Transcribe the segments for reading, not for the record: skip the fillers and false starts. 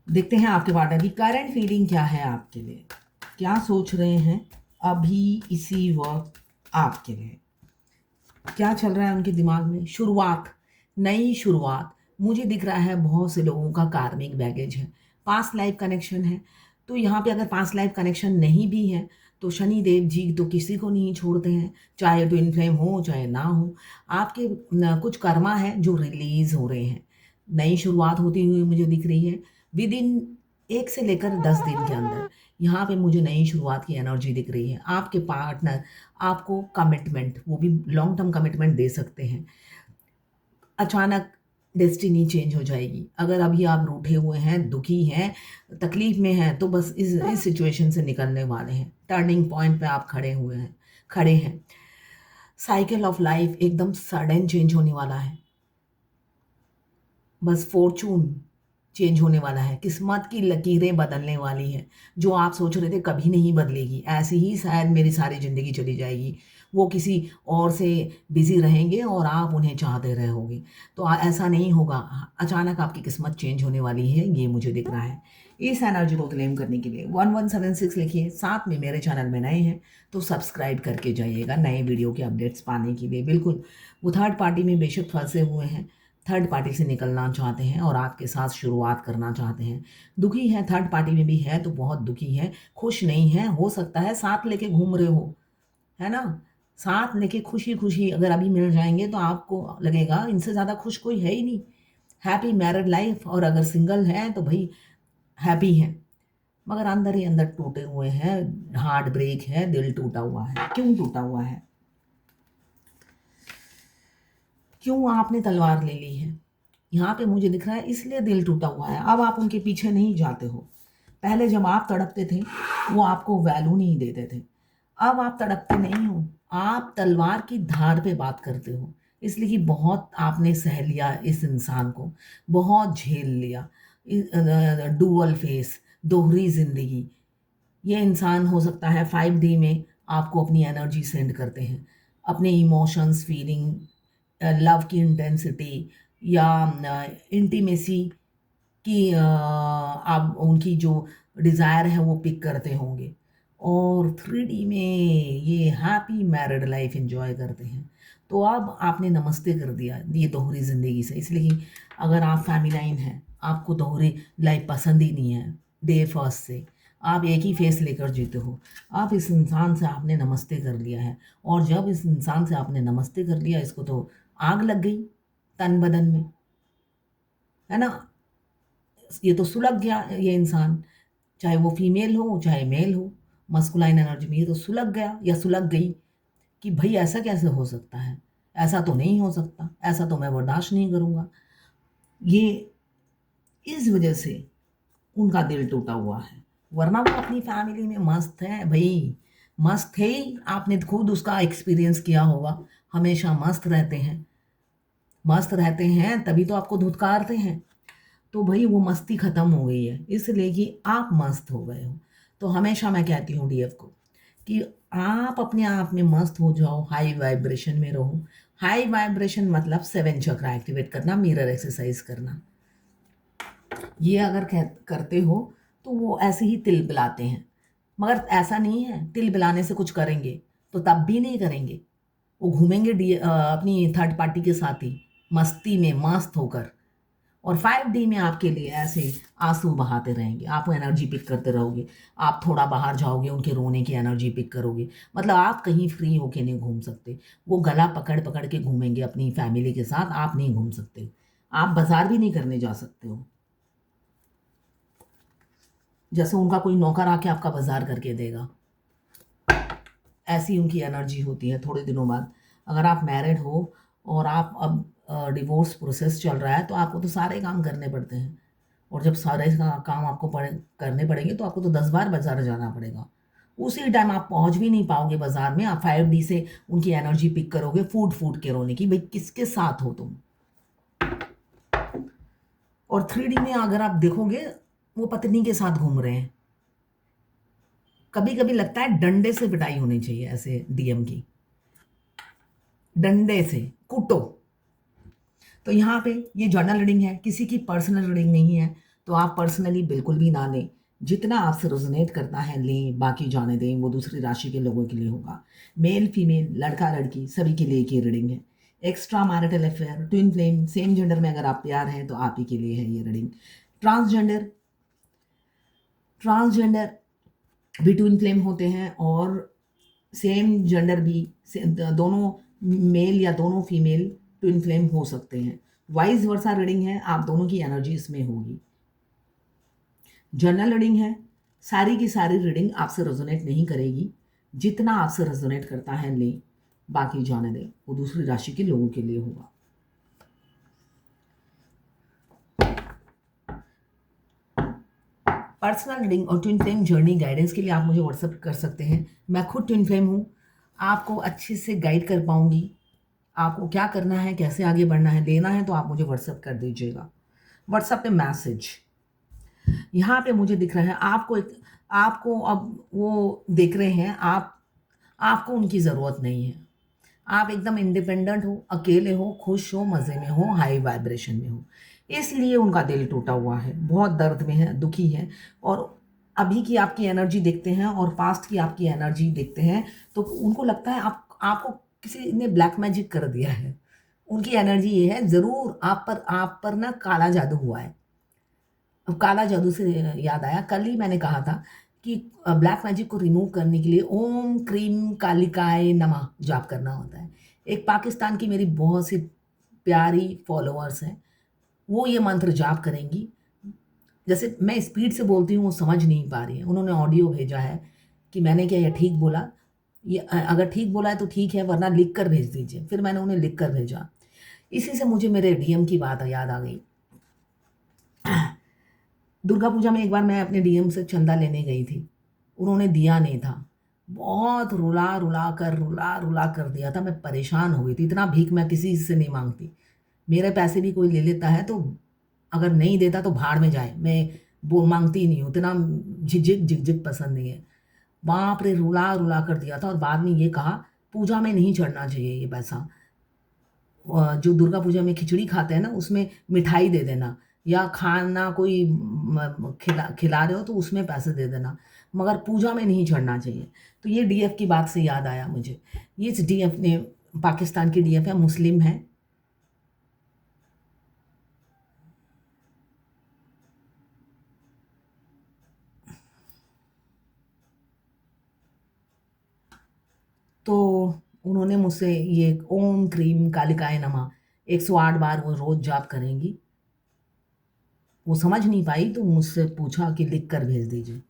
देखते हैं आपके पार्टनर की करंट फीलिंग क्या है आपके लिए, क्या सोच रहे हैं अभी इसी वक्त आपके लिए, क्या चल रहा है उनके दिमाग में। शुरुआत, नई शुरुआत। मुझे दिख रहा है बहुत से लोगों का कार्मिक बैगेज है, पास्ट लाइफ कनेक्शन है। तो यहाँ पे अगर पास्ट लाइफ कनेक्शन नहीं भी है तो शनि देव जी तो किसी को नहीं छोड़ते हैं, चाहे ट्विन फ्लेम हो चाहे ना हो। आपके कुछ कर्मा है जो रिलीज हो रहे हैं, नई शुरुआत होती हुई मुझे दिख रही है। विद इन 1 से लेकर 10 दिन के अंदर यहाँ पे मुझे नई शुरुआत की एनर्जी दिख रही है। आपके पार्टनर आपको कमिटमेंट, वो भी लॉन्ग टर्म कमिटमेंट दे सकते हैं। अचानक डेस्टिनी चेंज हो जाएगी। अगर अभी आप रूठे हुए हैं, दुखी हैं, तकलीफ में हैं, तो बस इस सिचुएशन से निकलने वाले हैं। टर्निंग पॉइंट पे आप खड़े हैं। साइकिल ऑफ लाइफ एकदम सडन चेंज होने वाला है। बस फॉर्चून चेंज होने वाला है, किस्मत की लकीरें बदलने वाली हैं। जो आप सोच रहे थे कभी नहीं बदलेगी, ऐसी ही शायद मेरी सारी ज़िंदगी चली जाएगी। वो किसी और से बिज़ी रहेंगे और आप उन्हें चाहते रहोगे। तो ऐसा नहीं होगा। अचानक आपकी किस्मत चेंज होने वाली है, ये मुझे दिख रहा है। इस एनर्जी को क्लेम करने के लिए 1176 लिखिए। साथ में मेरे चैनल में नए हैं तो सब्सक्राइब करके जाइएगा नए वीडियो के अपडेट्स पाने के लिए। बिल्कुल, वो थर्ड पार्टी में बेशक फंसे हुए हैं, थर्ड पार्टी से निकलना चाहते हैं और आपके साथ शुरुआत करना चाहते हैं। दुखी है, थर्ड पार्टी में भी है तो बहुत दुखी है, खुश नहीं है। हो सकता है साथ लेके घूम रहे हो, है ना। साथ लेके खुशी खुशी अगर अभी मिल जाएंगे तो आपको लगेगा इनसे ज़्यादा खुश कोई है ही नहीं। Happy married life. और अगर सिंगल है तो भाई हैप्पी है, मगर अंदर ही अंदर टूटे हुए हैं, हार्ट ब्रेक है, दिल टूटा हुआ है। क्यों टूटा हुआ है, क्यों आपने तलवार ले ली है, यहाँ पे मुझे दिख रहा है इसलिए दिल टूटा हुआ है। अब आप उनके पीछे नहीं जाते हो। पहले जब आप तड़पते थे वो आपको वैल्यू नहीं देते थे। अब आप तड़पते नहीं हो, आप तलवार की धार पे बात करते हो। इसलिए कि बहुत आपने सह लिया इस इंसान को, बहुत झेल लिया। डुअल फेस, दोहरी जिंदगी। ये इंसान हो सकता है 5D में आपको अपनी एनर्जी सेंड करते हैं, अपने इमोशंस, फीलिंग, लव की इंटेंसिटी या इंटीमेसी की आप उनकी जो डिज़ायर है वो पिक करते होंगे। और 3D में ये हैप्पी मैरिड लाइफ एंजॉय करते हैं। तो अब आपने नमस्ते कर दिया ये दोहरी ज़िंदगी से। इसलिए कि अगर आप फैमिलाइन हैं, आपको दोहरी लाइफ पसंद ही नहीं है डे फर्स्ट से, आप एक ही फेस लेकर जीते हो। आप इस इंसान से आपने नमस्ते कर लिया है, और जब इस इंसान से आपने नमस्ते कर लिया, इसको तो आग लग गई तन बदन में, है ना। ये तो सुलग गया ये इंसान, चाहे वो फीमेल हो चाहे मेल हो, मस्कुलाइन एनर्जी में ये तो सुलग गया या सुलग गई कि भाई ऐसा कैसे हो सकता है, ऐसा तो नहीं हो सकता, ऐसा तो मैं बर्दाश्त नहीं करूँगा। ये इस वजह से उनका दिल टूटा हुआ है। वरना वो अपनी फैमिली में मस्त है भाई, मस्त है ही। आपने खुद उसका एक्सपीरियंस किया होगा, हमेशा मस्त रहते हैं तभी तो आपको धुतकारते हैं। तो भाई वो मस्ती ख़त्म हो गई है, इसलिए कि आप मस्त हो गए हो। तो हमेशा मैं कहती हूँ डीएफ को कि आप अपने आप में मस्त हो जाओ, हाई वाइब्रेशन में रहो। हाई वाइब्रेशन मतलब 7 चक्र एक्टिवेट करना, मिरर एक्सरसाइज करना। ये अगर करते हो तो वो ऐसे ही तिल बिलाते हैं, मगर ऐसा नहीं है तिल बिलाने से कुछ करेंगे तो तब भी नहीं करेंगे। वो घूमेंगे अपनी थर्ड पार्टी के साथ ही, मस्ती में मस्त होकर। और 5D में आपके लिए ऐसे आंसू बहाते रहेंगे, आप एनर्जी पिक करते रहोगे। आप थोड़ा बाहर जाओगे, उनके रोने की एनर्जी पिक करोगे। मतलब आप कहीं फ्री होके नहीं घूम सकते। वो गला पकड़ पकड़ के घूमेंगे अपनी फैमिली के साथ, आप नहीं घूम सकते। आप बाजार भी नहीं करने जा सकते हो। जैसे उनका कोई नौकर आके आपका बाजार करके देगा, ऐसी उनकी एनर्जी होती है थोड़े दिनों बाद। अगर आप मैरिड हो और आप अब डिवोर्स प्रोसेस चल रहा है तो आपको तो सारे काम करने पड़ते हैं। और जब सारे काम आपको करने पड़ेंगे तो आपको तो 10 बार बाजार जाना पड़ेगा। उसी टाइम आप पहुंच भी नहीं पाओगे बाजार में। आप 5D से उनकी एनर्जी पिक करोगे, फूट फूट के रोने की, भाई किसके साथ हो तुम। और 3D में अगर आप देखोगे वो पत्नी के साथ घूम रहे हैं। कभी कभी लगता है डंडे से पिटाई होनी चाहिए ऐसे डीएम की, डंडे से कुटो। तो यहाँ पे ये जर्नल रीडिंग है, किसी की पर्सनल रीडिंग नहीं है। तो आप पर्सनली बिल्कुल भी ना लें। जितना आपसे रेजोनेट करता है लें, बाकी जाने दें, वो दूसरी राशि के लोगों के लिए होगा। मेल फीमेल, लड़का लड़की सभी के लिए एक ही रीडिंग है। Extra marital affair, twin flame, same gender में अगर आप प्यार हैं तो आप ही के लिए है ये रीडिंग। ट्रांसजेंडर, ट्रांसजेंडर भी ट्विन फ्लेम होते हैं और सेम जेंडर भी, दोनों मेल या दोनों फीमेल ट्विन फ्लेम हो सकते हैं। वाइस वर्सा रीडिंग है, आप दोनों की एनर्जी इसमें होगी। जनरल रीडिंग है, सारी की सारी रीडिंग आपसे रेजोनेट नहीं करेगी। जितना आपसे रेजोनेट करता है लें, बाकी जाने दें, वो दूसरी राशि के लोगों के लिए होगा। पर्सनल रीडिंग और ट्विन फ्लेम जर्नी गाइडेंस के लिए आप मुझे व्हाट्सअप कर सकते हैं। मैं खुद ट्विन फ्लेम हूँ, आपको अच्छे से गाइड कर पाऊँगी। आपको क्या करना है, कैसे आगे बढ़ना है, लेना है तो आप मुझे व्हाट्सअप कर दीजिएगा। व्हाट्सअप पे मैसेज यहाँ पे मुझे दिख रहा है, आपको अब वो देख रहे हैं, आपको उनकी ज़रूरत नहीं है। आप एकदम इंडिपेंडेंट हो, अकेले हो, खुश हो, मज़े में हो, हाई वाइब्रेशन में हो। इसलिए उनका दिल टूटा हुआ है, बहुत दर्द में है, दुखी है। और अभी की आपकी एनर्जी देखते हैं और पास्ट की आपकी एनर्जी देखते हैं तो उनको लगता है आपको किसी ने ब्लैक मैजिक कर दिया है। उनकी एनर्जी ये है, ज़रूर आप पर ना काला जादू हुआ है। अब काला जादू से याद आया, कल ही मैंने कहा था कि ब्लैक मैजिक को रिमूव करने के लिए ओम क्रीम कालिकाय नमः जाप करना होता है। एक पाकिस्तान की मेरी बहुत सी प्यारी फॉलोअर्स हैं, वो ये मंत्र जाप करेंगी। जैसे मैं स्पीड से बोलती हूँ, वो समझ नहीं पा रही हैं। उन्होंने ऑडियो भेजा है कि मैंने क्या ये ठीक बोला? ये अगर ठीक बोला है तो ठीक है, वरना लिख कर भेज दीजिए। फिर मैंने उन्हें लिख कर भेजा। इसी से मुझे मेरे डीएम की बात याद आ गई। दुर्गा पूजा में एक बार मैं अपने डीएम से चंदा लेने गई थी, उन्होंने दिया नहीं था। बहुत रुला रुला कर दिया था, मैं परेशान हो गई थी। इतना भीख मैं किसी से नहीं मांगती। मेरे पैसे भी कोई ले लेता है तो अगर नहीं देता तो भाड़ में जाए, मैं वो मांगती ही नहीं हूँ। इतना झिझक झिकझिक पसंद नहीं है। बाप रे, रुला रुला कर दिया था और बाद में ये कहा पूजा में नहीं चढ़ना चाहिए ये पैसा। जो दुर्गा पूजा में खिचड़ी खाते हैं ना, उसमें मिठाई दे देना, या खाना कोई खिला खिला रहे हो तो उसमें पैसे दे देना, मगर पूजा में नहीं चढ़ना चाहिए। तो ये डीएफ की बात से याद आया मुझे। ये डीएफ ने, पाकिस्तान की डीएफ है, मुस्लिम है। तो उन्होंने मुझसे ये ओम क्रीम कालिकाय नमः 108 बार वो रोज जाप करेंगी। वो समझ नहीं पाई तो मुझसे पूछा कि लिख कर भेज दीजिए।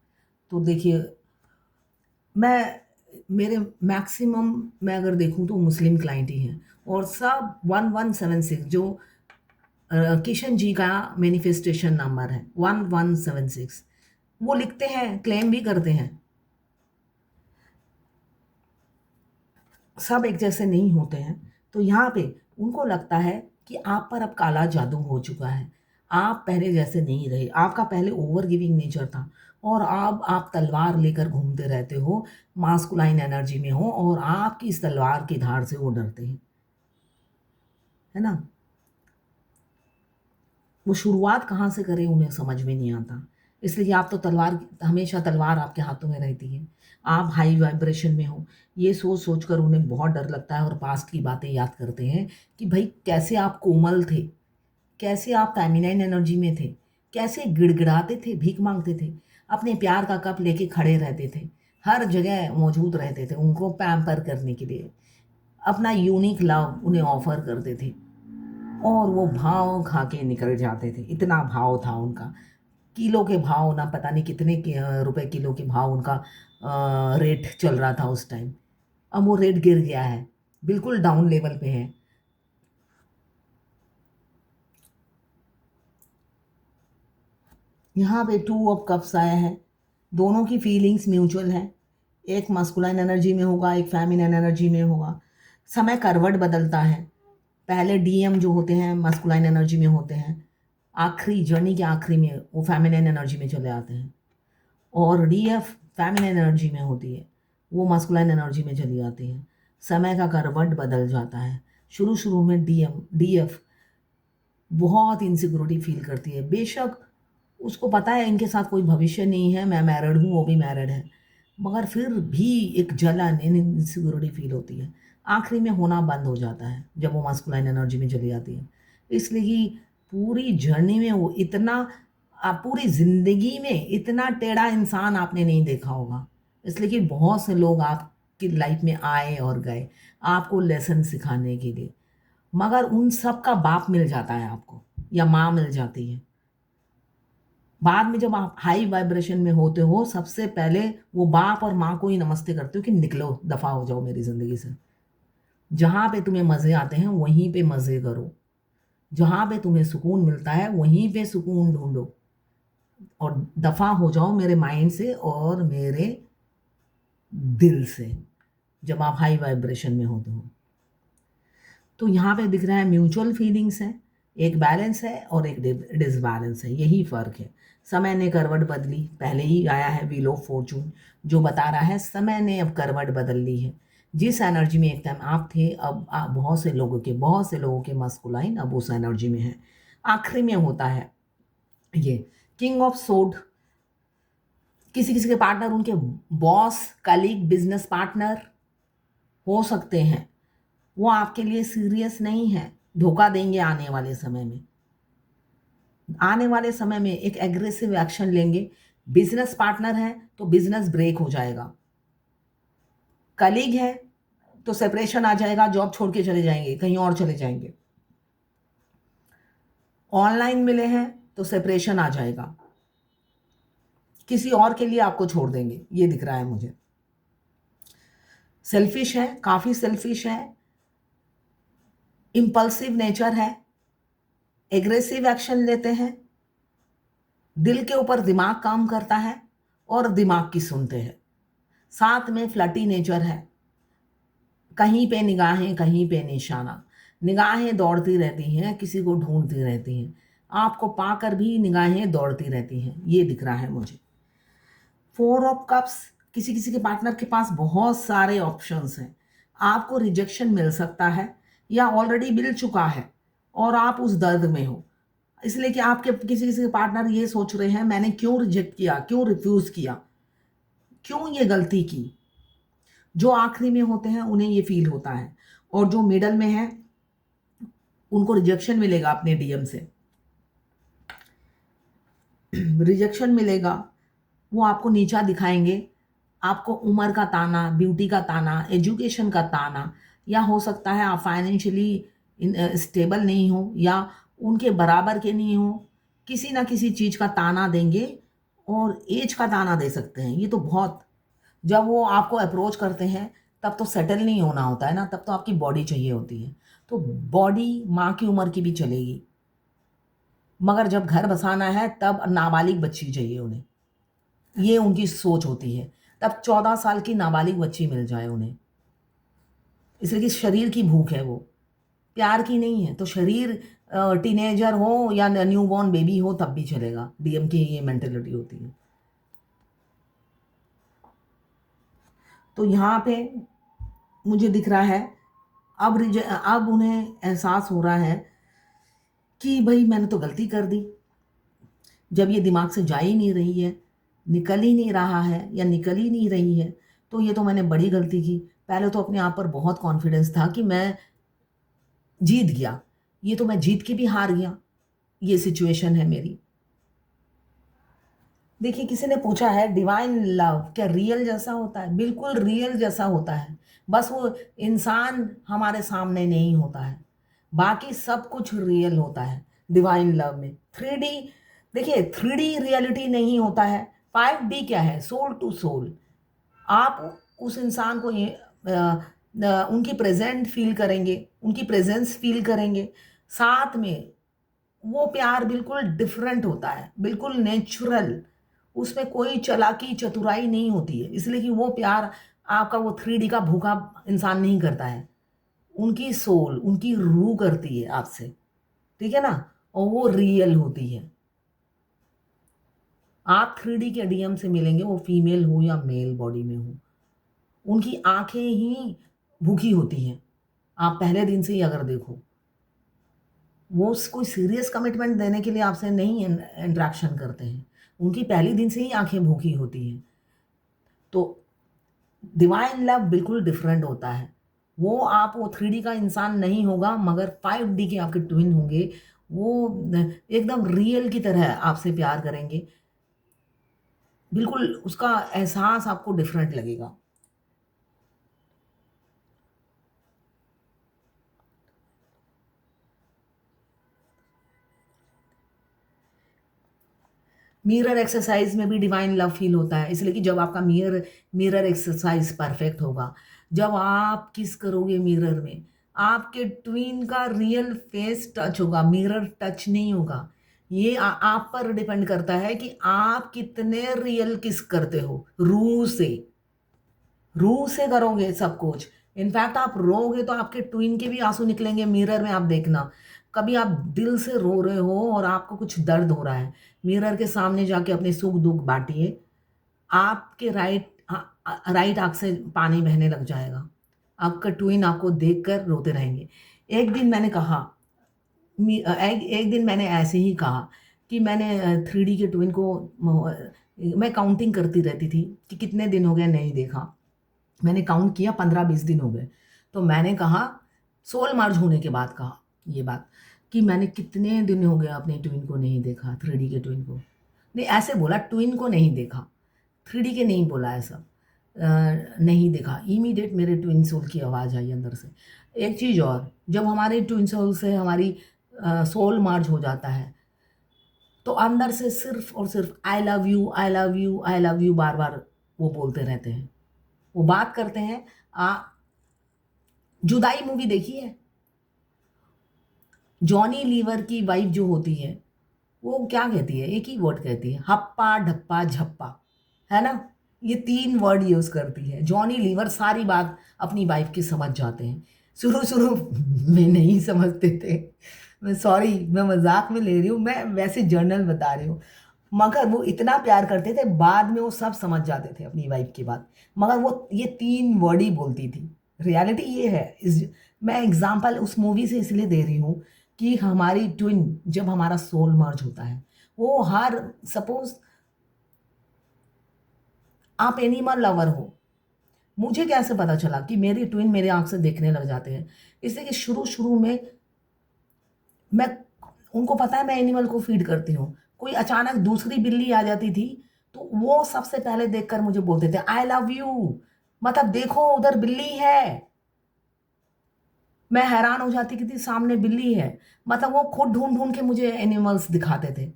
तो देखिए, मैं मेरे मैक्सिमम मैं अगर देखूँ तो मुस्लिम क्लाइंट ही हैं और सब 1176 जो किशन जी का मैनिफेस्टेशन नंबर है 1176, वो लिखते हैं, क्लेम भी करते हैं। सब एक जैसे नहीं होते हैं। तो यहाँ पे उनको लगता है कि आप पर अब काला जादू हो चुका है। आप पहले जैसे नहीं रहे। आपका पहले ओवर गिविंग नेचर था और अब आप तलवार लेकर घूमते रहते हो, मास्कुलाइन एनर्जी में हो और आपकी इस तलवार की धार से वो डरते हैं, है ना? वो शुरुआत कहाँ से करें उन्हें समझ में नहीं आता। इसलिए आप तो तलवार, हमेशा तलवार आपके हाथों में रहती है। आप हाई वाइब्रेशन में हो, ये सोच कर उन्हें बहुत डर लगता है और पास्ट की बातें याद करते हैं कि भाई कैसे आप कोमल थे, कैसे आप फेमिनाइन एनर्जी में थे, कैसे गिड़गिड़ाते थे, भीख मांगते थे, अपने प्यार का कप लेके खड़े रहते थे, हर जगह मौजूद रहते थे उनको पैम्पर करने के लिए, अपना यूनिक लव उन्हें ऑफर करते थे और वो भाव खा के निकल जाते थे। इतना भाव था उनका, किलो के भाव, ना पता नहीं कितने रुपए किलो के भाव उनका रेट चल रहा था उस टाइम। अब वो रेट गिर गया है, बिल्कुल डाउन लेवल पे है। यहाँ पे टू ऑफ कप्स आया है। दोनों की फीलिंग्स म्यूचुअल है। एक मस्कुलाइन एनर्जी में होगा, एक फेमिनिन एनर्जी में होगा। समय करवट बदलता है। पहले डीएम जो होते हैं मस्कुलाइन एनर्जी में होते हैं, आखिरी जर्नी के आखिरी में वो फेमिनिन एनर्जी में चले आते हैं। और डीएफ फेमिनिन एनर्जी में होती है, वो मस्कुलाइन एनर्जी में चली जाती है। समय का करवट बदल जाता है। शुरू शुरू में डीएफ बहुत इनसिक्योरिटी फील करती है। बेशक उसको पता है इनके साथ कोई भविष्य नहीं है, मैं मैरिड हूँ, वो भी मैरिड है, मगर फिर भी एक जलन, इनसिक्योरिटी फील होती है। आखिरी में होना बंद हो जाता है जब वो मास्कुलाइन एनर्जी में चली जाती है। इसलिए कि पूरी जर्नी में वो इतना, पूरी ज़िंदगी में इतना टेढ़ा इंसान आपने नहीं देखा होगा। इसलिए कि बहुत से लोग आपकी लाइफ में आए और गए, आपको लेसन सिखाने के लिए, मगर उन सब का बाप मिल जाता है आपको, या माँ मिल जाती है। बाद में जब आप हाई वाइब्रेशन में होते हो, सबसे पहले वो बाप और माँ को ही नमस्ते करते हो कि निकलो, दफ़ा हो जाओ मेरी ज़िंदगी से। जहाँ पे तुम्हें मज़े आते हैं वहीं पे मज़े करो, जहाँ पे तुम्हें सुकून मिलता है वहीं पे सुकून ढूँढो, और दफ़ा हो जाओ मेरे माइंड से और मेरे दिल से, जब आप हाई वाइब्रेशन में होते हो। तो यहाँ पे दिख रहा है म्यूचुअल फीलिंग्स है, एक बैलेंस है और एक डिसबैलेंस है, यही फ़र्क है। समय ने करवट बदली, पहले ही आया है व्हील ऑफ फॉर्चून जो बता रहा है समय ने अब करवट बदल ली है। जिस एनर्जी में एक टाइम आप थे, अब आप बहुत से लोगों के मस्कुलाइन अब उस एनर्जी में है। आखिरी में होता है ये किंग ऑफ सोड, किसी किसी के पार्टनर उनके बॉस, कलीग, बिजनेस पार्टनर हो सकते हैं। वो आपके लिए सीरियस नहीं है, धोखा देंगे आने वाले समय में। आने वाले समय में एक एग्रेसिव एक्शन लेंगे। बिजनेस पार्टनर है तो बिजनेस ब्रेक हो जाएगा। कलीग है तो सेपरेशन आ जाएगा, जॉब छोड़ के चले जाएंगे, कहीं और चले जाएंगे। ऑनलाइन मिले हैं तो सेपरेशन आ जाएगा, किसी और के लिए आपको छोड़ देंगे, ये दिख रहा है मुझे। सेल्फिश है, काफी सेल्फिश है, इम्पल्सिव नेचर है, एग्रेसिव एक्शन लेते हैं, दिल के ऊपर दिमाग काम करता है और दिमाग की सुनते हैं। साथ में फ्लटी नेचर है, कहीं पे निगाहें कहीं पे निशाना, निगाहें दौड़ती रहती हैं, किसी को ढूंढती रहती हैं, आपको पाकर भी निगाहें दौड़ती रहती हैं, ये दिख रहा है मुझे। 4 ऑफ कप्स, किसी किसी के पार्टनर के पास बहुत सारे ऑप्शंस हैं, आपको रिजेक्शन मिल सकता है या ऑलरेडी मिल चुका है और आप उस दर्द में हो, इसलिए कि आपके किसी किसी के पार्टनर ये सोच रहे हैं मैंने क्यों रिजेक्ट किया, क्यों रिफ्यूज़ किया, क्यों ये गलती की। जो आखिरी में होते हैं उन्हें ये फील होता है, और जो मिडल में है उनको रिजेक्शन मिलेगा अपने डीएम से, रिजेक्शन मिलेगा, वो आपको नीचा दिखाएंगे, आपको उम्र का ताना, ब्यूटी का ताना, एजुकेशन का ताना, या हो सकता है आप फाइनेंशियली स्टेबल नहीं हो या उनके बराबर के नहीं हो, किसी ना किसी चीज़ का ताना देंगे, और एज का ताना दे सकते हैं। ये तो बहुत, जब वो आपको अप्रोच करते हैं तब तो सेटल नहीं होना होता है ना, तब तो आपकी बॉडी चाहिए होती है, तो बॉडी माँ की उम्र की भी चलेगी, मगर जब घर बसाना है तब नाबालिग बच्ची चाहिए उन्हें, ये उनकी सोच होती है। तब 14 साल की नाबालिग बच्ची मिल जाए उन्हें, इसलिए कि शरीर की भूख है वो, प्यार की नहीं है। तो शरीर टीनेजर हो या न्यूबॉर्न बेबी हो तब भी चलेगा, डीएम की ये मेंटेलिटी होती है। तो यहाँ पे मुझे दिख रहा है अब उन्हें एहसास हो रहा है कि भाई मैंने तो गलती कर दी, जब ये दिमाग से जा ही नहीं रही है, निकल ही नहीं रहा है या निकल ही नहीं रही है, तो ये तो मैंने बड़ी गलती की। पहले तो अपने आप पर बहुत कॉन्फिडेंस था कि मैं जीत गया, ये तो मैं जीत के भी हार गया, ये सिचुएशन है मेरी। देखिए, किसी ने पूछा है डिवाइन लव क्या रियल जैसा होता है? बिल्कुल रियल जैसा होता है, बस वो इंसान हमारे सामने नहीं होता है, बाकी सब कुछ रियल होता है डिवाइन लव में। 3D, देखिए 3D रियलिटी नहीं होता है, 5D क्या है, सोल टू सोल। आप उस इंसान को उनकी प्रेजेंट फील करेंगे, उनकी प्रेजेंस फील करेंगे, साथ में वो प्यार बिल्कुल डिफरेंट होता है, बिल्कुल नेचुरल, उसमें कोई चालाकी चतुराई नहीं होती है, इसलिए कि वो प्यार आपका वो 3D का भूखा इंसान नहीं करता है, उनकी सोल, उनकी रूह करती है आपसे, ठीक है ना, और वो रियल होती है। आप 3D के डीएम से मिलेंगे, वो फीमेल हो या मेल बॉडी में हो, उनकी आंखें ही भूखी होती हैं, आप पहले दिन से ही अगर देखो, वो कोई सीरियस कमिटमेंट देने के लिए आपसे नहीं इंटरेक्शन करते हैं, उनकी पहली दिन से ही आंखें भूखी होती हैं। तो डिवाइन लव बिल्कुल डिफरेंट होता है। वो 3D का इंसान नहीं होगा, मगर 5D के आपके ट्विन होंगे। वो एकदम रियल की तरह आपसे प्यार करेंगे। बिल्कुल उसका एहसास आपको डिफरेंट लगेगा। मिरर एक्सरसाइज में भी डिवाइन लव फील होता है, इसलिए कि जब आपका मिरर एक्सरसाइज परफेक्ट होगा, जब आप किस करोगे मिरर में, आपके ट्विन का रियल फेस टच होगा, मिरर टच नहीं होगा। ये आप पर डिपेंड करता है कि आप कितने रियल किस करते हो। रूह से करोगे सब कुछ। इनफैक्ट आप रोओगे तो आपके ट्विन के भी आंसू निकलेंगे मिरर में। आप देखना, कभी आप दिल से रो रहे हो और आपको कुछ दर्द हो रहा है, मिरर के सामने जाके अपने सुख दुख बांटिए। आपके राइट आंख से पानी बहने लग जाएगा। आपका ट्विन आपको देखकर रोते रहेंगे। एक दिन मैंने कहा, एक दिन मैंने ऐसे ही कहा कि मैंने 3D के ट्विन को मैं काउंटिंग करती रहती थी कि कितने दिन हो गए नहीं देखा। मैंने काउंट किया, 15-20 दिन हो गए। तो मैंने कहा, सोल मर्ज होने के बाद कहा ये बात, कि मैंने कितने दिन हो गए अपने ट्विन को नहीं देखा, 3D के ट्विन को। नहीं, ऐसे बोला, ट्विन को नहीं देखा, 3D के नहीं बोला ऐसा। नहीं देखा। इमीडिएट मेरे ट्विन सोल की आवाज़ आई अंदर से। एक चीज़ और, जब हमारे ट्विन सोल से हमारी सोल मर्ज हो जाता है, तो अंदर से सिर्फ और सिर्फ I love you, I love you, I love you बार बार वो बोलते रहते हैं। वो बात करते हैं। जुदाई मूवी देखी है? जॉनी लीवर की वाइफ जो होती है, वो क्या कहती है? एक ही वर्ड कहती है, हप्पा ढप्पा झप्पा, है ना? ये 3 वर्ड यूज करती है। जॉनी लीवर सारी बात अपनी वाइफ की समझ जाते हैं। शुरू शुरू में नहीं समझते थे। मैं सॉरी, मैं मजाक में ले रही हूँ, मैं वैसे जर्नल बता रही हूँ। मगर वो इतना प्यार करते थे, बाद में वो सब समझ जाते थे अपनी वाइफ की बात। मगर वो ये 3 वर्ड ही बोलती थी। रियलिटी ये है। मैं एग्जाम्पल उस मूवी से इसलिए दे रही हूँ कि हमारी ट्विन, जब हमारा सोल मर्ज होता है, वो हर सपोज आप एनिमल लवर हो, मुझे कैसे पता चला कि मेरी ट्विन मेरे आंख से देखने लग जाते हैं? इसलिए कि शुरू शुरू में मैं, उनको पता है मैं एनिमल को फीड करती हूँ। कोई अचानक दूसरी बिल्ली आ जाती थी, तो वो सबसे पहले देखकर मुझे बोलते थे आई लव यू, मतलब देखो उधर बिल्ली है। मैं हैरान हो जाती कि थी सामने बिल्ली है, मतलब वो खुद ढूंढ ढूंढ के मुझे एनिमल्स दिखाते थे।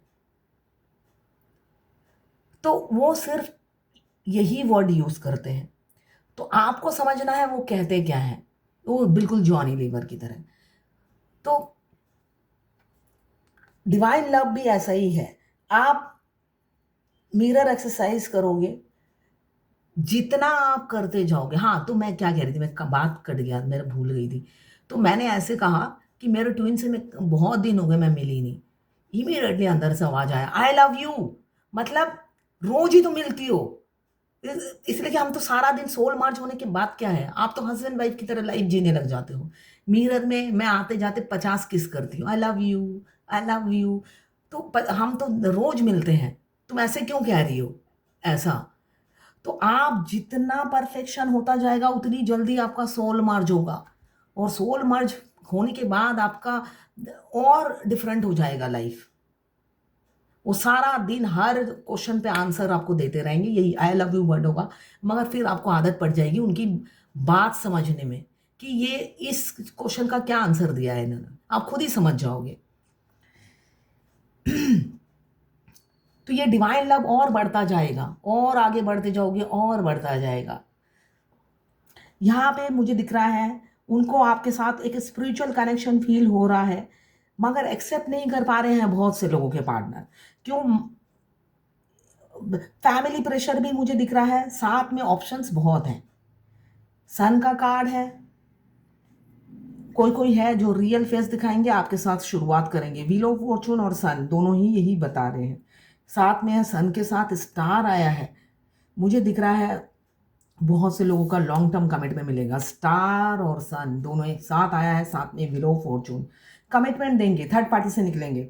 तो वो सिर्फ यही वर्ड यूज करते हैं। तो आपको समझना है वो कहते क्या है। वो बिल्कुल जॉनी लीवर की तरह। तो डिवाइन लव भी ऐसा ही है। आप मिरर एक्सरसाइज करोगे, जितना आप करते जाओगे। हाँ, तो मैं क्या कह रही थी, मैं बात कट गया, मेरे भूल गई थी। तो मैंने ऐसे कहा कि मेरे ट्विन से मैं बहुत दिन हो गए मैं मिली नहीं। इमीडिएटली अंदर से आवाज आया आई लव यू, मतलब रोज ही तो मिलती हो। इसलिए कि हम तो सारा दिन सोल मार्च होने के बाद क्या है, आप तो हस्बैंड वाइफ की तरह लाइफ जीने लग जाते हो। मिरर में मैं आते जाते 50 किस करती हूँ, आई love you, I love you. तो हम तो रोज मिलते हैं, तुम ऐसे क्यों कह रही हो ऐसा? तो आप जितना परफेक्शन होता जाएगा, उतनी जल्दी आपका सोल मर्ज होगा। और सोल मर्ज होने के बाद आपका और डिफरेंट हो जाएगा लाइफ। वो सारा दिन हर क्वेश्चन पे आंसर आपको देते रहेंगे, यही आई लव यू वर्ड होगा। मगर फिर आपको आदत पड़ जाएगी उनकी बात समझने में, कि ये इस क्वेश्चन का क्या आंसर दिया है इन्होंने, आप खुद ही समझ जाओगे। तो ये डिवाइन लव और बढ़ता जाएगा, और आगे बढ़ते जाओगे और बढ़ता जाएगा। यहाँ पे मुझे दिख रहा है उनको आपके साथ एक स्पिरिचुअल कनेक्शन फील हो रहा है, मगर एक्सेप्ट नहीं कर पा रहे हैं बहुत से लोगों के पार्टनर। क्यों? फैमिली प्रेशर भी मुझे दिख रहा है, साथ में ऑप्शंस बहुत हैं। सन का कार्ड है, कोई कोई है जो रियल फेस दिखाएंगे, आपके साथ शुरुआत करेंगे। व्हील ऑफ फॉर्चून और सन दोनों ही यही बता रहे हैं। साथ में है, सन के साथ स्टार आया है। मुझे दिख रहा है बहुत से लोगों का लॉन्ग टर्म कमिटमेंट मिलेगा। स्टार और सन दोनों एक साथ आया है, साथ में व्हील ऑफ फॉर्चून। कमिटमेंट देंगे, थर्ड पार्टी से निकलेंगे,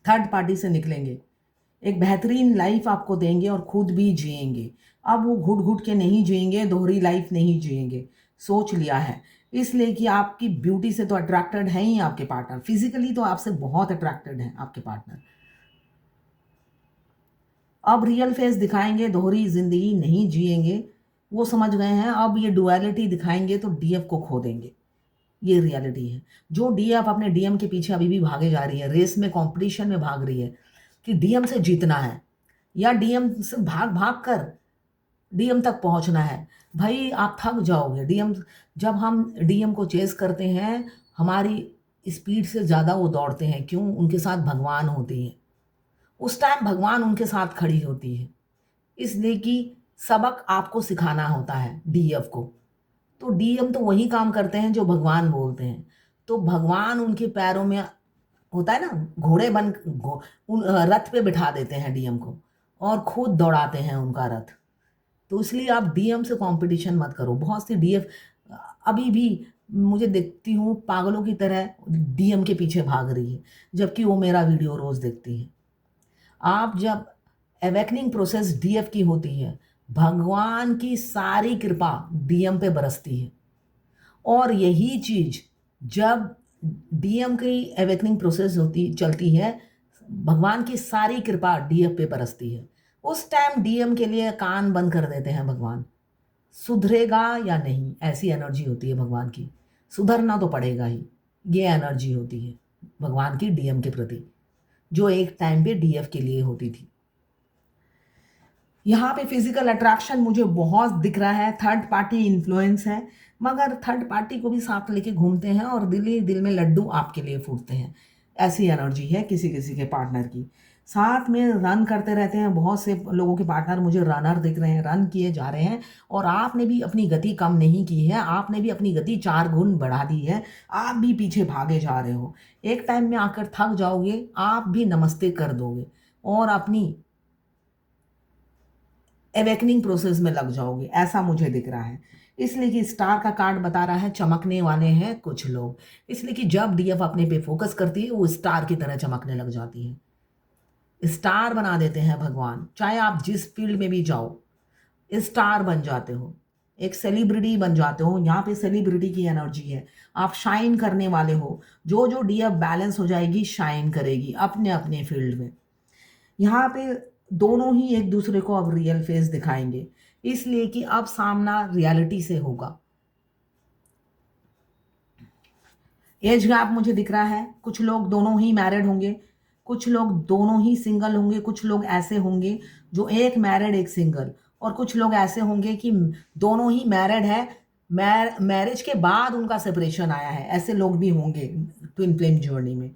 थर्ड पार्टी से निकलेंगे, एक बेहतरीन लाइफ आपको देंगे और खुद भी जिएंगे। अब वो घुट घुट के नहीं जिएंगे, दोहरी लाइफ नहीं जिएंगे, सोच लिया है। इसलिए कि आपकी ब्यूटी से तो अट्रैक्टेड है ही आपके पार्टनर, फिजिकली तो आपसे बहुत अट्रैक्टेड है आपके पार्टनर। अब रियल फेस दिखाएंगे, दोहरी जिंदगी नहीं जिएंगे, वो समझ गए हैं। अब ये डुअलिटी दिखाएंगे तो डीएफ को खो देंगे, ये रियलिटी है। जो डीएफ अपने डीएम के पीछे अभी भी भागे जा रही है, रेस में कंपटीशन में भाग रही है कि डीएम से जीतना है या डीएम से भाग भाग कर डीएम तक पहुंचना है, भाई आप थक जाओगे। डीएम, जब हम डीएम को चेस करते हैं, हमारी स्पीड से ज़्यादा वो दौड़ते हैं, क्यों? उनके साथ भगवान होती है, उस टाइम भगवान उनके साथ खड़ी होती है, इसलिए कि सबक आपको सिखाना होता है डीएफ को। तो डीएम तो वही काम करते हैं जो भगवान बोलते हैं। तो भगवान उनके पैरों में होता है ना, घोड़े बन रथ पे बिठा देते हैं डीएम को और खुद दौड़ाते हैं उनका रथ। तो इसलिए आप डीएम से कंपटीशन मत करो। बहुत सी डीएफ अभी भी मुझे देखती हूँ पागलों की तरह डीएम के पीछे भाग रही है, जबकि वो मेरा वीडियो रोज़ देखती है। आप जब अवेकनिंग प्रोसेस डीएफ की होती है, भगवान की सारी कृपा डीएम पे बरसती है। और यही चीज़ जब डीएम की अवेकनिंग प्रोसेस होती चलती है, भगवान की सारी कृपा डीएफ पे बरसती है। उस टाइम डीएम के लिए कान बंद कर देते हैं भगवान, सुधरेगा या नहीं, ऐसी एनर्जी होती है भगवान की। सुधरना तो पड़ेगा ही, ये एनर्जी होती है भगवान की डीएम के प्रति, जो एक टाइम पे डीएफ के लिए होती थी। यहाँ पे फिजिकल अट्रैक्शन मुझे बहुत दिख रहा है, थर्ड पार्टी इन्फ्लुएंस है, मगर थर्ड पार्टी को भी साथ लेके घूमते हैं और दिल ही दिल में लड्डू आपके लिए फूटते हैं। ऐसी एनर्जी है किसी किसी के पार्टनर की। साथ में रन करते रहते हैं, बहुत से लोगों के पार्टनर मुझे रनर दिख रहे हैं, रन किए जा रहे हैं। और आपने भी अपनी गति कम नहीं की है, आपने भी अपनी गति 4 गुण बढ़ा दी है, आप भी पीछे भागे जा रहे हो। एक टाइम में आकर थक जाओगे, आप भी नमस्ते कर दोगे और अपनी अवेकनिंग प्रोसेस में लग जाओगे, ऐसा मुझे दिख रहा है। इसलिए कि स्टार का कार्ड बता रहा है चमकने वाले हैं कुछ लोग, इसलिए कि जब डीएफ अपने पे फोकस करती है, वो स्टार की तरह चमकने लग जाती है। स्टार बना देते हैं भगवान, चाहे आप जिस फील्ड में भी जाओ, स्टार बन जाते हो, एक सेलिब्रिटी बन जाते हो। यहाँ पे सेलिब्रिटी की एनर्जी है, आप शाइन करने वाले हो। जो जो डीएफ बैलेंस हो जाएगी, शाइन करेगी अपने अपने फील्ड में। यहाँ पे दोनों ही एक दूसरे को अब रियल फेस दिखाएंगे, इसलिए कि अब सामना रियलिटी से होगा। एज गैप मुझे दिख रहा है, कुछ लोग दोनों ही मैरिड होंगे, कुछ लोग दोनों ही सिंगल होंगे, कुछ लोग ऐसे होंगे जो एक मैरिड एक सिंगल, और कुछ लोग ऐसे होंगे कि दोनों ही मैरिड है, मैरिज के बाद उनका सेपरेशन आया है, ऐसे लोग भी होंगे ट्विन फ्लेम जर्नी में।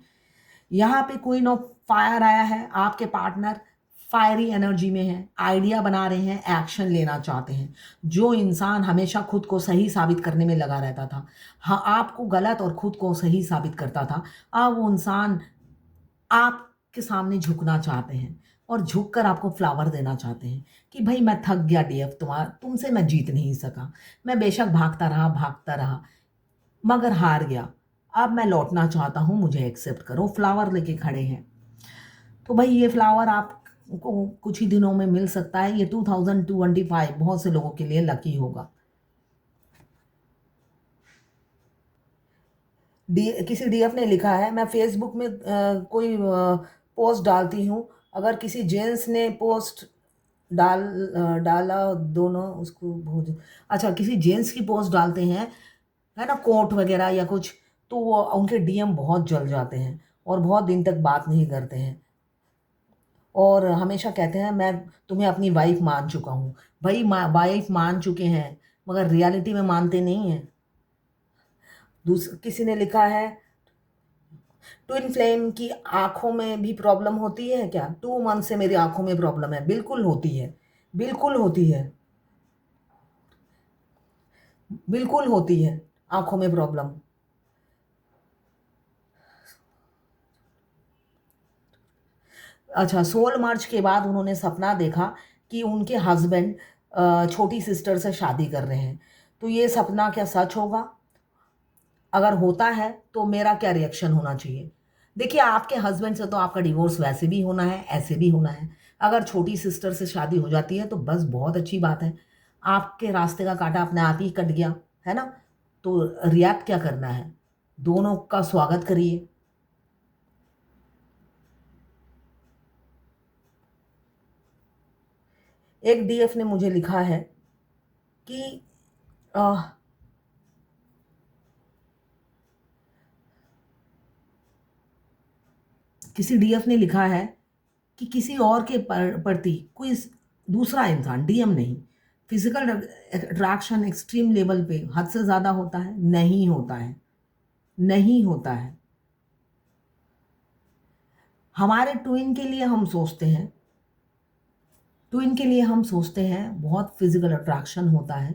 यहाँ पे क्वीन ऑफ फायर आया है, आपके पार्टनर फायरी एनर्जी में है, आइडिया बना रहे हैं, एक्शन लेना चाहते हैं। जो इंसान हमेशा खुद को सही साबित करने में लगा रहता था, हाँ आपको गलत और खुद को सही साबित करता था, अब वो इंसान आपके सामने झुकना चाहते हैं और झुककर आपको फ्लावर देना चाहते हैं कि भाई मैं थक गया डीएफ, तुमसे मैं जीत नहीं सका, मैं बेशक भागता रहा मगर हार गया, अब मैं लौटना चाहता हूँ, मुझे एक्सेप्ट करो। फ्लावर लेके खड़े हैं। तो भाई ये फ्लावर आपको कुछ ही दिनों में मिल सकता है। ये 2025 बहुत से लोगों के लिए लकी होगा। किसी डीएफ ने लिखा है, मैं फेसबुक में कोई पोस्ट डालती हूँ, अगर किसी जेंट्स ने पोस्ट डाला दोनों उसको भूज, अच्छा किसी जेंट्स की पोस्ट डालते हैं, है ना, कोट वगैरह या कुछ, तो वो उनके डीएम बहुत जल जाते हैं और बहुत दिन तक बात नहीं करते हैं और हमेशा कहते हैं मैं तुम्हें अपनी वाइफ मान चुका हूँ। भाई वाइफ मान चुके हैं मगर रियलिटी में मानते नहीं हैं। किसी ने लिखा है ट्विन फ्लेम की आंखों में भी प्रॉब्लम होती है क्या? 2 मंथ से मेरी आंखों में प्रॉब्लम है। बिल्कुल होती है, बिल्कुल होती है, बिल्कुल होती है आंखों में प्रॉब्लम। अच्छा, 16 मार्च के बाद उन्होंने सपना देखा कि उनके हस्बैंड छोटी सिस्टर से शादी कर रहे हैं। तो ये सपना क्या सच होगा? अगर होता है तो मेरा क्या रिएक्शन होना चाहिए? देखिए, आपके हस्बैंड से तो आपका डिवोर्स वैसे भी होना है, ऐसे भी होना है। अगर छोटी सिस्टर से शादी हो जाती है तो बस बहुत अच्छी बात है। आपके रास्ते का काँटा अपने आप ही कट गया, है ना? तो रिएक्ट क्या करना है? दोनों का स्वागत करिए। एक डीएफ ने मुझे लिखा है कि अ, किसी डीएफ ने लिखा है कि किसी और के प्रति कोई दूसरा इंसान, डीएम नहीं, फिजिकल अट्रैक्शन एक्सट्रीम लेवल पे हद से ज़्यादा होता है? नहीं होता है, नहीं होता है। हमारे ट्विन के लिए हम सोचते हैं, ट्विन के लिए हम सोचते हैं बहुत फिजिकल अट्रैक्शन होता है।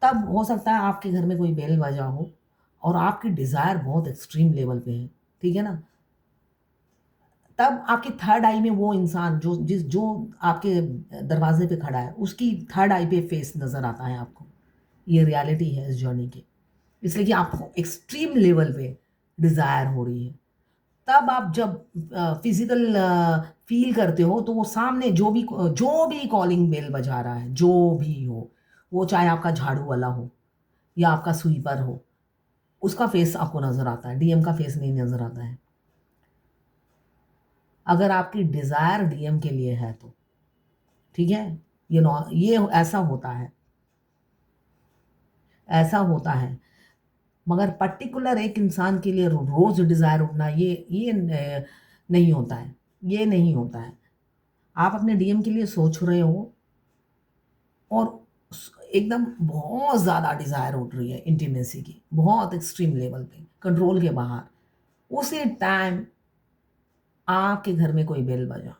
तब हो सकता है आपके घर में कोई बेल बजा हो और आपकी डिज़ायर बहुत एक्सट्रीम लेवल पे है, ठीक है ना? तब आपकी थर्ड आई में वो इंसान जो आपके दरवाजे पे खड़ा है, उसकी थर्ड आई पे फेस नज़र आता है आपको। ये रियलिटी है इस जर्नी की। इसलिए कि आपको एक्सट्रीम लेवल पे डिज़ायर हो रही है। तब आप जब फिज़िकल फ़ील करते हो तो वो सामने जो भी कॉलिंग बेल बजा रहा है, जो भी हो, वो चाहे आपका झाड़ू वाला हो या आपका स्वीपर हो, उसका फेस आपको नज़र आता है, डीएम का फेस नहीं नज़र आता है। अगर आपकी डिज़ायर डीएम के लिए है तो, ठीक है? ये ऐसा होता है, ऐसा होता है। मगर पर्टिकुलर एक इंसान के लिए रोज़ डिज़ायर उठना ये नहीं होता है, ये नहीं होता है। आप अपने डीएम के लिए सोच रहे हो और एकदम बहुत ज़्यादा डिज़ायर उठ रही है इंटीमेसी की, बहुत एक्सट्रीम लेवल पे, कंट्रोल के बाहर। उसी टाइम आपके घर में कोई बेल बजा,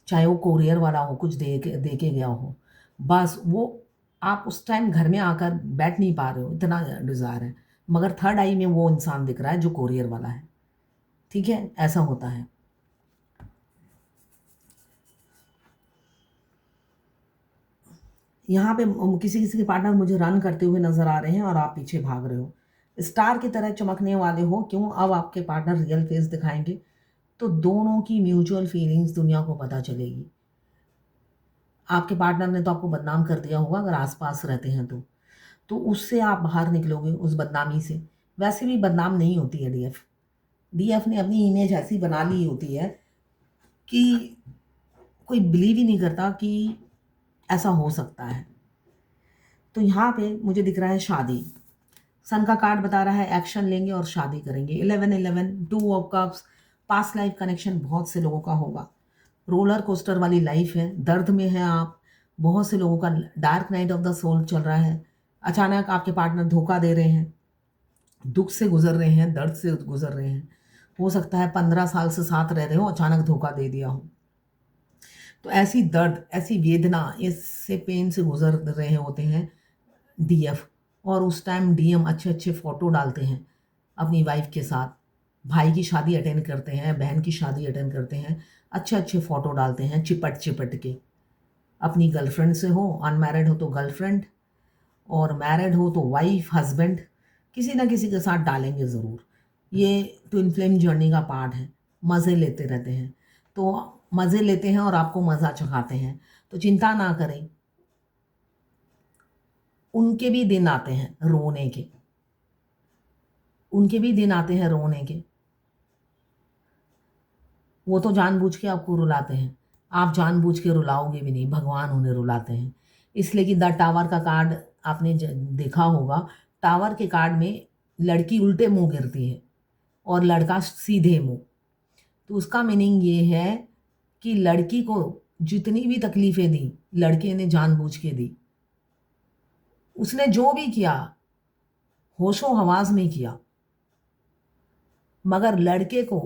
चाहे वो कोरियर वाला हो, कुछ दे के गया हो, बस वो आप उस टाइम घर में आकर बैठ नहीं पा रहे हो, इतना डिज़ायर है। मगर थर्ड आई में वो इंसान दिख रहा है जो कोरियर वाला है, ठीक है? ऐसा होता है। यहाँ पे किसी-किसी के पार्टनर मुझे रन करते हुए नज़र आ रहे हैं और आप पीछे भाग रहे हो। स्टार की तरह चमकने वाले हो, क्यों? अब आपके पार्टनर रियल फेस दिखाएँगे, तो दोनों की म्यूचुअल फीलिंग्स दुनिया को पता चलेगी। आपके पार्टनर ने तो आपको बदनाम कर दिया होगा अगर आस-पास रहते हैं तो। तो उससे आप बाहर निकलोगे उस बदनामी से। वैसे भी बदनाम नहीं होती है डीएफ। डीएफ ने अपनी इमेज ऐसी बना ली होती है कि कोई बिलीव ही नहीं करता कि ऐसा हो सकता है। तो यहाँ पे मुझे दिख रहा है शादी। सन का कार्ड बता रहा है एक्शन लेंगे और शादी करेंगे। 11-11, 2 of cups, past life connection बहुत से लोगों का होगा। रोलर कोस्टर वाली लाइफ है, दर्द में हैं आप, बहुत से लोगों का dark night of the soul चल रहा है। अचानक आपके पार्टनर धोखा दे रहे हैं, दुःख से गुज़र रहे हैं, दर्द से गुज़र रहे हैं। हो सकता है 15 साल से साथ रह रहे हो, अचानक धोखा दे दिया हो। तो ऐसी दर्द, ऐसी वेदना, इससे पेन से गुज़र रहे होते हैं डीएफ। और उस टाइम डीएम अच्छे-अच्छे फ़ोटो डालते हैं अपनी वाइफ़ के साथ। भाई की शादी अटेंड करते हैं, बहन की शादी अटेंड करते हैं, अच्छे-अच्छे फ़ोटो डालते हैं चिपट-चिपट के। अपनी गर्लफ्रेंड से हो, अनमैरिड हो तो गर्लफ्रेंड और मैरिड हो तो वाइफ़, हस्बैंड, किसी न किसी के साथ डालेंगे ज़रूर। ये ट्विन फ्लेम जर्नी का पार्ट है, मज़े लेते रहते हैं। तो मज़े लेते हैं और आपको मज़ा चखाते हैं, तो चिंता ना करें। उनके भी दिन आते हैं रोने के, उनके भी दिन आते हैं रोने के। वो तो जानबूझ के आपको रुलाते हैं, आप जानबूझ के रुलाओगे भी नहीं, भगवान उन्हें रुलाते हैं। इसलिए कि द टावर का कार्ड आपने देखा होगा, टावर के कार्ड में लड़की उल्टे मुंह गिरती है और लड़का सीधे मुंह। तो उसका मीनिंग ये है कि लड़की को जितनी भी तकलीफ़ें दी, लड़के ने जानबूझ के दी। उसने जो भी किया, होशो हवास में किया, मगर लड़के को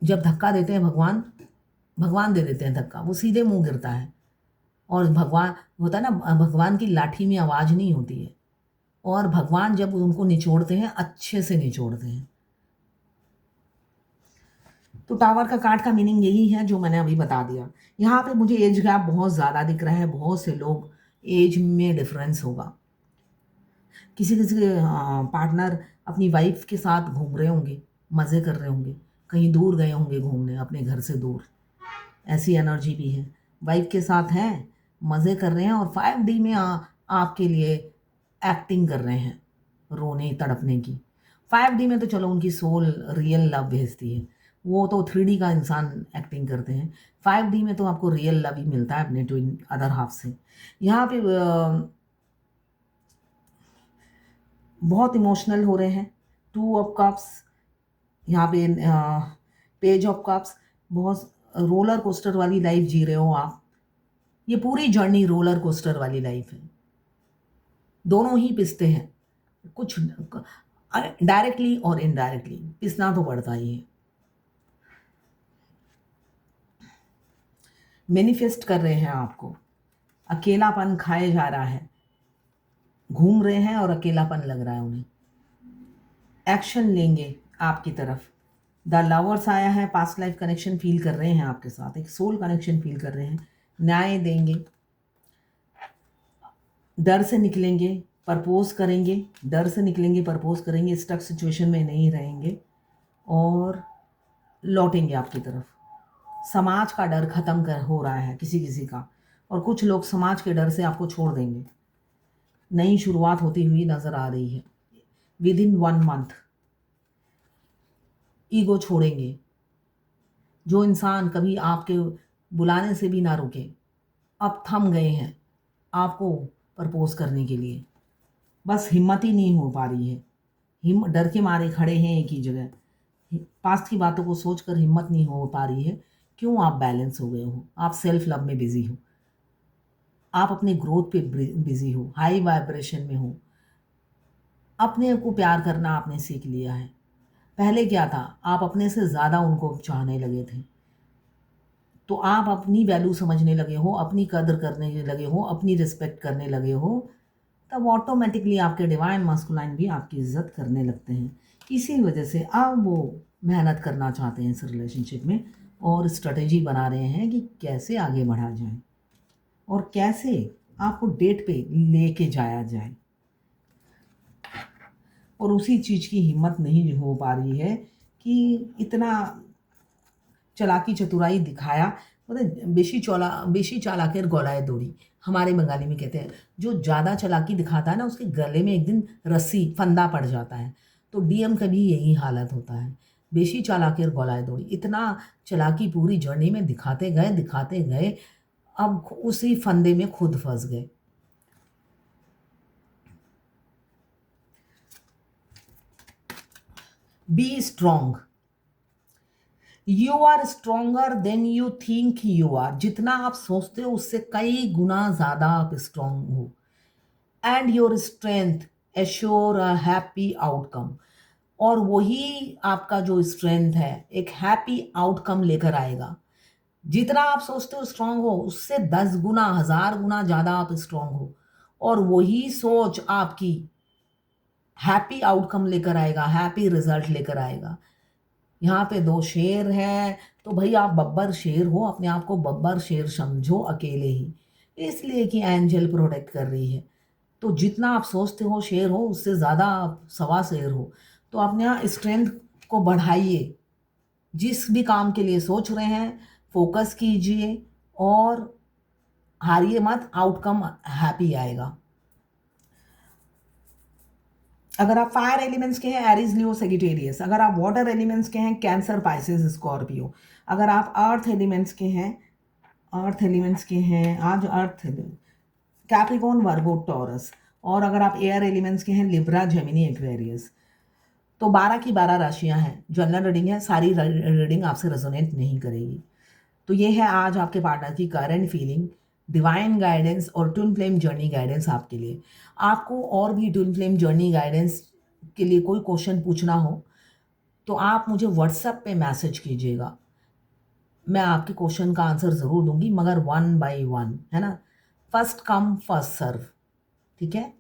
जब धक्का देते हैं भगवान, भगवान दे देते हैं धक्का, वो सीधे मुँह गिरता है। और भगवान होता है ना, भगवान की लाठी में आवाज़ नहीं होती है और भगवान जब उनको निचोड़ते हैं, अच्छे से निचोड़ते हैं। तो टावर का कार्ड का मीनिंग यही है जो मैंने अभी बता दिया। यहाँ पे मुझे एज गैप बहुत ज़्यादा दिख रहा है, बहुत से लोग एज में डिफ़रेंस होगा। किसी किसी के पार्टनर अपनी वाइफ के साथ घूम रहे होंगे, मज़े कर रहे होंगे, कहीं दूर गए होंगे घूमने अपने घर से दूर, ऐसी एनर्जी भी है। वाइफ के साथ हैं, मज़े कर रहे हैं और 5D में आपके लिए एक्टिंग कर रहे हैं, रोने तड़पने की। 5D में तो चलो उनकी सोल रियल लव भेजती है, वो तो 3D का इंसान एक्टिंग करते हैं। 5D में तो आपको रियल लव ही मिलता है अपने ट्विन अदर हाफ से। यहाँ पे बहुत इमोशनल हो रहे हैं। 2 ऑफ कप्स, यहाँ पे पेज ऑफ कप्स, बहुत रोलर कोस्टर वाली लाइफ जी रहे हो आप। ये पूरी जर्नी रोलर कोस्टर वाली लाइफ है, दोनों ही पिसते हैं, कुछ डायरेक्टली और इनडायरेक्टली पिसना तो पड़ता ही है। मैनिफेस्ट कर रहे हैं आपको, अकेलापन खाए जा रहा है, घूम रहे हैं और अकेलापन लग रहा है उन्हें, एक्शन लेंगे आपकी तरफ। द लवर्स आया है, पास्ट लाइफ कनेक्शन फील कर रहे हैं आपके साथ, एक सोल कनेक्शन फील कर रहे हैं, न्याय देंगे, डर से निकलेंगे, प्रपोज करेंगे, डर से निकलेंगे, प्रपोज करेंगे, स्टक सिचुएशन में नहीं रहेंगे और लौटेंगे आपकी तरफ। समाज का डर खत्म हो रहा है किसी किसी का, और कुछ लोग समाज के डर से आपको छोड़ देंगे। नई शुरुआत होती हुई नजर आ रही है। विद इन 1 मंथ ईगो छोड़ेंगे। जो इंसान कभी आपके बुलाने से भी ना रुके, अब थम गए हैं आपको प्रपोज करने के लिए, बस हिम्मत ही नहीं हो पा रही है। डर के मारे खड़े हैं एक ही जगह, पास्ट की बातों को सोचकर हिम्मत नहीं हो पा रही है। क्यों? आप बैलेंस हो गए हो, आप सेल्फ लव में बिजी हो, आप अपने ग्रोथ पे बिजी हो, हाई वाइब्रेशन में हो, अपने को प्यार करना आपने सीख लिया है। पहले क्या था, आप अपने से ज़्यादा उनको चाहने लगे थे, तो आप अपनी वैल्यू समझने लगे हो, अपनी कदर करने लगे हो, अपनी रिस्पेक्ट करने लगे हो, तब ऑटोमेटिकली आपके डिवाइन मास्कुलाइन भी आपकी इज्जत करने लगते हैं। इसी वजह से अब वो मेहनत करना चाहते हैं इस रिलेशनशिप में और स्ट्रेटेजी बना रहे हैं कि कैसे आगे बढ़ा जाए और कैसे आपको डेट पे लेके जाया जाए। और उसी चीज़ की हिम्मत नहीं हो पा रही है कि इतना चालाकी चतुराई दिखाया। मतलब बेशी चालाकेर गलाए दौड़ी, हमारे बंगाली में कहते हैं। जो ज़्यादा चालाकी दिखाता है ना, उसके गले में एक दिन रस्सी फंदा पड़ जाता है। तो डीएम का भी यही हालत होता है, बेशी चालाकेर गलाए दौड़ी। इतना चालाकी पूरी जर्नी में दिखाते गए, अब उसी फंदे में खुद फंस गए। Be strong, you are stronger than you think you are. जितना आप सोचते हो उससे कई गुना ज़्यादा आप स्ट्रोंग हो। And your strength assure a happy outcome. और वही आपका जो स्ट्रेंथ है एक हैप्पी आउटकम लेकर आएगा। जितना आप सोचते हो स्ट्रांग हो, उससे 10 गुना 1000 गुना ज़्यादा आप स्ट्रांग हो, और वही सोच आपकी हैप्पी आउटकम लेकर आएगा, हैप्पी रिजल्ट लेकर आएगा। यहाँ पे 2 शेर हैं, तो भाई आप बब्बर शेर हो, अपने आप को बब्बर शेर समझो अकेले ही, इसलिए कि एंजल प्रोटेक्ट कर रही है। तो जितना आप सोचते हो शेर हो, उससे ज़्यादा आप सवा शेर हो। तो अपने यहाँ स्ट्रेंथ को बढ़ाइए, जिस भी काम के लिए सोच रहे हैं फोकस कीजिए और हारिए मत, आउटकम हैप्पी आएगा। अगर आप फायर एलिमेंट्स के हैं एरीज लियो सेजिटेरियस, अगर आप वाटर एलिमेंट्स के हैं कैंसर पाइसेस स्कॉर्पियो, अगर आप अर्थ एलिमेंट्स के हैं आज अर्थ कैप्रिकॉर्न वर्गो टॉरस, और अगर आप एयर एलिमेंट्स के हैं लिब्रा जेमिनी एक्वेरियस। तो 12 की 12 राशियां हैं, जनरल रीडिंग है, सारी रीडिंग आपसे रेजोनेट नहीं करेगी। तो ये है आज आपके पार्टनर की करंट फीलिंग, डिवाइन गाइडेंस और ट्विन फ्लेम जर्नी गाइडेंस आपके लिए। आपको और भी ट्विन फ्लेम जर्नी गाइडेंस के लिए कोई क्वेश्चन पूछना हो तो आप मुझे व्हाट्सएप पे मैसेज कीजिएगा, मैं आपके क्वेश्चन का आंसर ज़रूर दूंगी, मगर 1 by 1 है ना, फर्स्ट कम फर्स्ट सर्व, ठीक है।